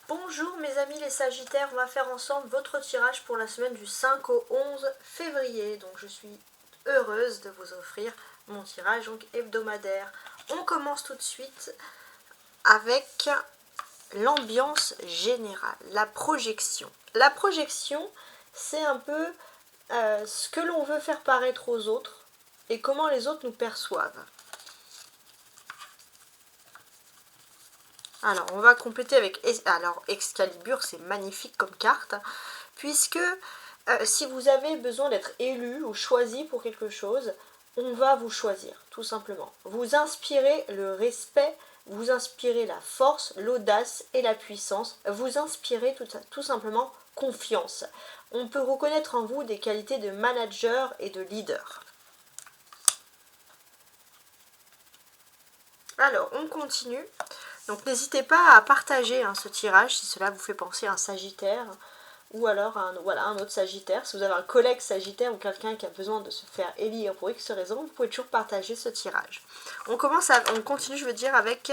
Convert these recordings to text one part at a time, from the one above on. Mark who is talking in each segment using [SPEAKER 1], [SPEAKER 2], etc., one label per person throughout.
[SPEAKER 1] Bonjour mes amis les Sagittaires, on va faire ensemble votre tirage pour la semaine du 5 au 11 février. Donc je suis heureuse de vous offrir mon tirage donc hebdomadaire. On commence tout de suite avec l'ambiance générale, la projection. La projection, c'est un peu ce que l'on veut faire paraître aux autres et comment les autres nous perçoivent. Alors, on va compléter avec... Alors, Excalibur, c'est magnifique comme carte, puisque si vous avez besoin d'être élu ou choisi pour quelque chose, on va vous choisir, tout simplement. Vous inspirez le respect, vous inspirez la force, l'audace et la puissance. Vous inspirez tout simplement confiance. On peut reconnaître en vous des qualités de manager et de leader. Alors, on continue. Donc n'hésitez pas à partager ce tirage si cela vous fait penser à un Sagittaire ou alors à un autre Sagittaire. Si vous avez un collègue Sagittaire ou quelqu'un qui a besoin de se faire élire pour X raison, vous pouvez toujours partager ce tirage. On continue, je veux dire, avec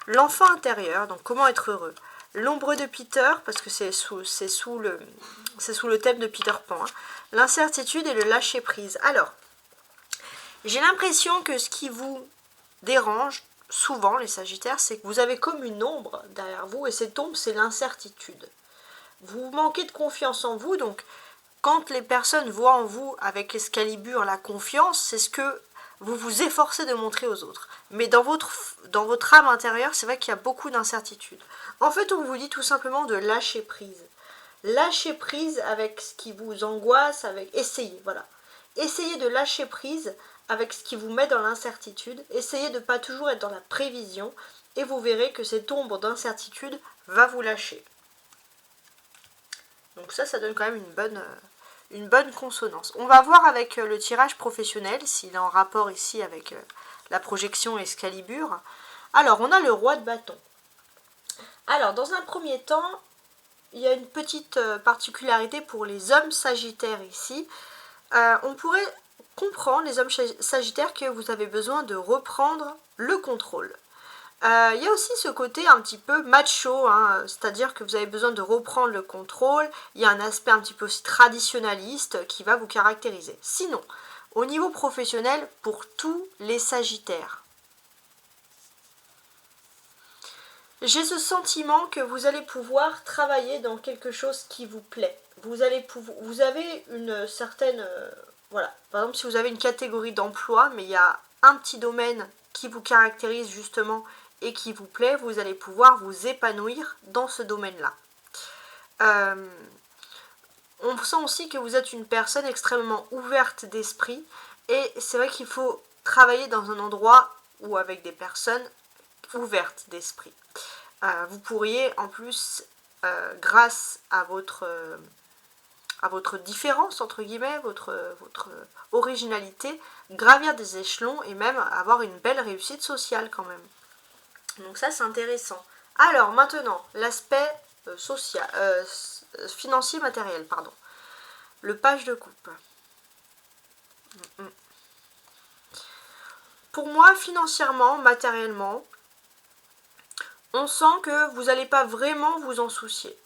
[SPEAKER 1] l'enfant intérieur. Donc comment être heureux. L'ombre de Peter, parce que c'est sous le thème de Peter Pan. L'incertitude et le lâcher prise. Alors, j'ai l'impression que ce qui vous dérange souvent les Sagittaires, c'est que vous avez comme une ombre derrière vous, et cette ombre, c'est l'incertitude. Vous manquez de confiance en vous, donc quand les personnes voient en vous, avec Excalibur, la confiance, c'est ce que vous vous efforcez de montrer aux autres. Mais dans votre âme intérieure, c'est vrai qu'il y a beaucoup d'incertitude. En fait, on vous dit tout simplement de lâcher prise. Lâcher prise avec ce qui vous angoisse, essayez, voilà. Essayez de lâcher prise avec ce qui vous met dans l'incertitude. Essayez de ne pas toujours être dans la prévision et vous verrez que cette ombre d'incertitude va vous lâcher. Donc ça donne quand même une bonne consonance. On va voir avec le tirage professionnel, s'il est en rapport ici avec la projection Excalibur. Alors, on a le roi de bâton. Alors, dans un premier temps, il y a une petite particularité pour les hommes sagittaires ici. On pourrait comprendre, les hommes sagittaires, que vous avez besoin de reprendre le contrôle. Il y a aussi ce côté un petit peu macho, c'est-à-dire que vous avez besoin de reprendre le contrôle. Il y a un aspect un petit peu aussi traditionnaliste qui va vous caractériser. Sinon, au niveau professionnel, pour tous les sagittaires, j'ai ce sentiment que vous allez pouvoir travailler dans quelque chose qui vous plaît. Vous avez une certaine... voilà, par exemple, si vous avez une catégorie d'emploi, mais il y a un petit domaine qui vous caractérise justement et qui vous plaît, vous allez pouvoir vous épanouir dans ce domaine-là. On sent aussi que vous êtes une personne extrêmement ouverte d'esprit, et c'est vrai qu'il faut travailler dans un endroit ou avec des personnes ouvertes d'esprit. Vous pourriez en plus, grâce à votre différence, entre guillemets, votre originalité, gravir des échelons et même avoir une belle réussite sociale quand même. Donc ça, c'est intéressant. Alors maintenant, l'aspect financier matériel, pardon. Le page de coupe. Pour moi, financièrement, matériellement, on sent que vous n'allez pas vraiment vous en soucier.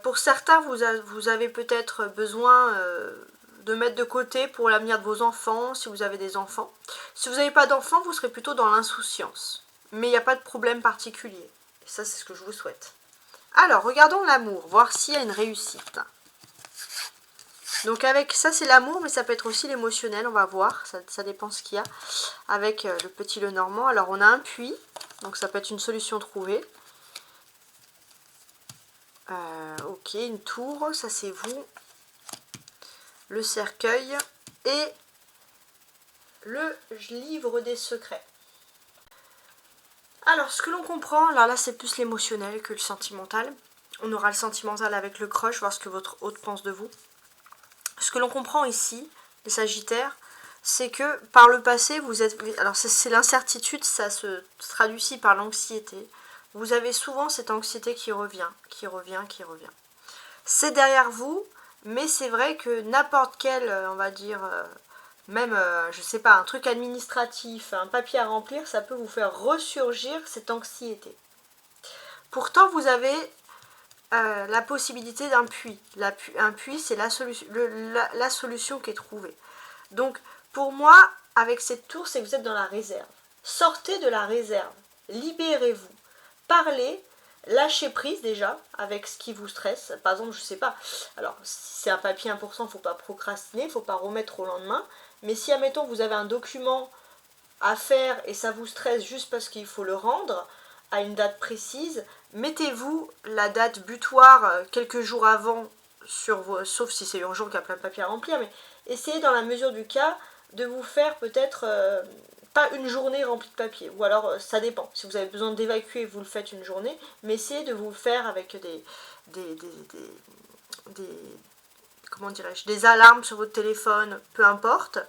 [SPEAKER 1] Pour certains, vous avez peut-être besoin de mettre de côté pour l'avenir de vos enfants, si vous avez des enfants. Si vous n'avez pas d'enfants, vous serez plutôt dans l'insouciance. Mais il n'y a pas de problème particulier. Et ça, c'est ce que je vous souhaite. Alors, regardons l'amour, voir s'il y a une réussite. Donc avec ça, c'est l'amour, mais ça peut être aussi l'émotionnel, on va voir. Ça dépend ce qu'il y a avec le petit Lenormand. Alors, on a un puits, donc ça peut être une solution trouvée. Ok, une tour, ça c'est vous. Le cercueil et le livre des secrets. Alors, ce que l'on comprend, là c'est plus l'émotionnel que le sentimental. On aura le sentimental avec le crush, voir ce que votre hôte pense de vous. Ce que l'on comprend ici, les Sagittaires, c'est que par le passé, vous êtes... Alors, c'est l'incertitude, ça se traduit par l'anxiété. Vous avez souvent cette anxiété qui revient. C'est derrière vous, mais c'est vrai que n'importe quel, on va dire, même, je sais pas, un truc administratif, un papier à remplir, ça peut vous faire ressurgir cette anxiété. Pourtant, vous avez la possibilité d'un puits. Un puits, c'est la solution qui est trouvée. Donc, pour moi, avec cette tour, c'est que vous êtes dans la réserve. Sortez de la réserve. Libérez-vous. Parlez. Lâchez prise déjà avec ce qui vous stresse. Par exemple, je sais pas. Alors, si c'est un papier important, il ne faut pas procrastiner, il ne faut pas remettre au lendemain. Mais si, admettons, vous avez un document à faire et ça vous stresse juste parce qu'il faut le rendre à une date précise, mettez-vous la date butoir quelques jours avant, sauf si c'est urgent qu'il y a plein de papiers à remplir, mais essayez dans la mesure du cas de vous faire peut-être pas une journée remplie de papier, ou alors ça dépend, si vous avez besoin d'évacuer, vous le faites une journée, mais essayez de vous le faire avec comment dirais-je, des alarmes sur votre téléphone, peu importe,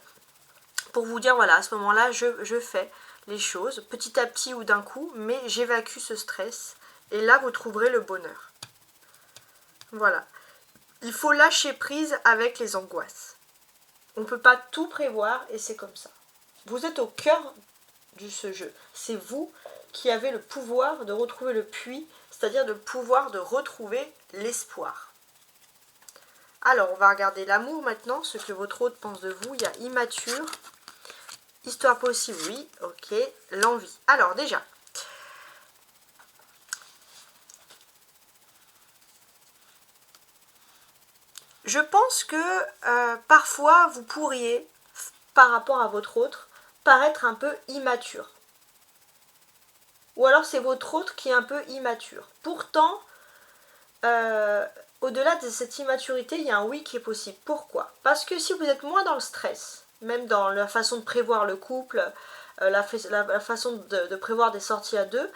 [SPEAKER 1] pour vous dire voilà, à ce moment-là, je fais les choses petit à petit ou d'un coup, mais j'évacue ce stress, et là vous trouverez le bonheur. Voilà. Il faut lâcher prise avec les angoisses. On ne peut pas tout prévoir et c'est comme ça. Vous êtes au cœur de ce jeu. C'est vous qui avez le pouvoir de retrouver le puits, c'est-à-dire le pouvoir de retrouver l'espoir. Alors, on va regarder l'amour maintenant, ce que votre hôte pense de vous. Il y a immature, histoire possible, oui, ok, l'envie. Alors déjà, je pense que parfois vous pourriez, par rapport à votre autre, paraître un peu immature. Ou alors c'est votre autre qui est un peu immature. Pourtant, au-delà de cette immaturité, il y a un oui qui est possible. Pourquoi? Parce que si vous êtes moins dans le stress, même dans la façon de prévoir le couple, la façon de prévoir des sorties à deux,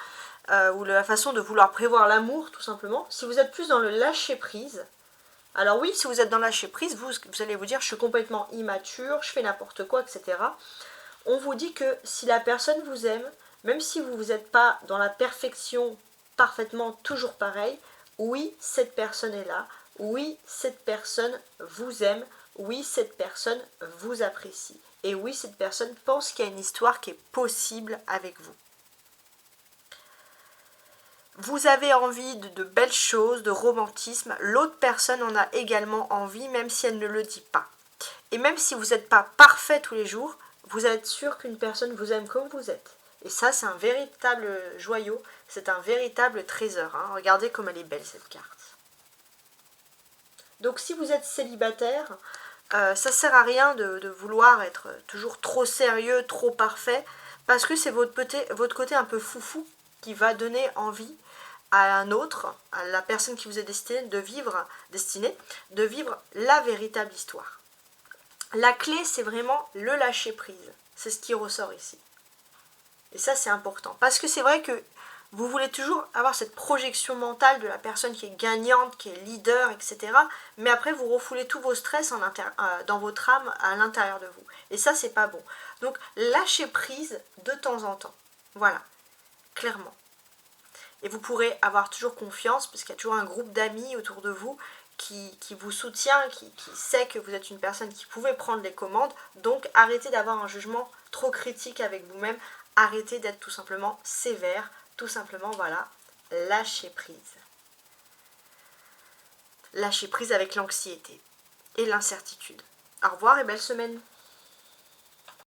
[SPEAKER 1] ou la façon de vouloir prévoir l'amour tout simplement, si vous êtes plus dans le lâcher prise, alors oui, si vous êtes dans le lâcher prise, vous allez vous dire je suis complètement immature, je fais n'importe quoi, etc. On vous dit que si la personne vous aime, même si vous n'êtes pas dans la perfection parfaitement toujours pareil, oui, cette personne est là, oui, cette personne vous aime, oui, cette personne vous apprécie. Et oui, cette personne pense qu'il y a une histoire qui est possible avec vous. Vous avez envie de belles choses, de romantisme, l'autre personne en a également envie, même si elle ne le dit pas. Et même si vous n'êtes pas parfait tous les jours, vous êtes sûr qu'une personne vous aime comme vous êtes. Et ça, c'est un véritable joyau, c'est un véritable trésor. Hein. Regardez comme elle est belle cette carte. Donc si vous êtes célibataire, ça ne sert à rien de vouloir être toujours trop sérieux, trop parfait, parce que c'est votre côté un peu foufou qui va donner envie à un autre, à la personne qui vous est destinée, de vivre la véritable histoire. La clé, c'est vraiment le lâcher prise. C'est ce qui ressort ici. Et ça, c'est important. Parce que c'est vrai que vous voulez toujours avoir cette projection mentale de la personne qui est gagnante, qui est leader, etc. Mais après, vous refoulez tous vos stress dans votre âme à l'intérieur de vous. Et ça, c'est pas bon. Donc, lâchez prise de temps en temps. Voilà, clairement. Et vous pourrez avoir toujours confiance, parce qu'il y a toujours un groupe d'amis autour de vous qui vous soutient, qui sait que vous êtes une personne qui pouvait prendre les commandes. Donc, arrêtez d'avoir un jugement trop critique avec vous-même. Arrêtez d'être tout simplement sévère. Tout simplement, voilà, lâcher prise. Lâcher prise avec l'anxiété et l'incertitude. Au revoir et belle semaine.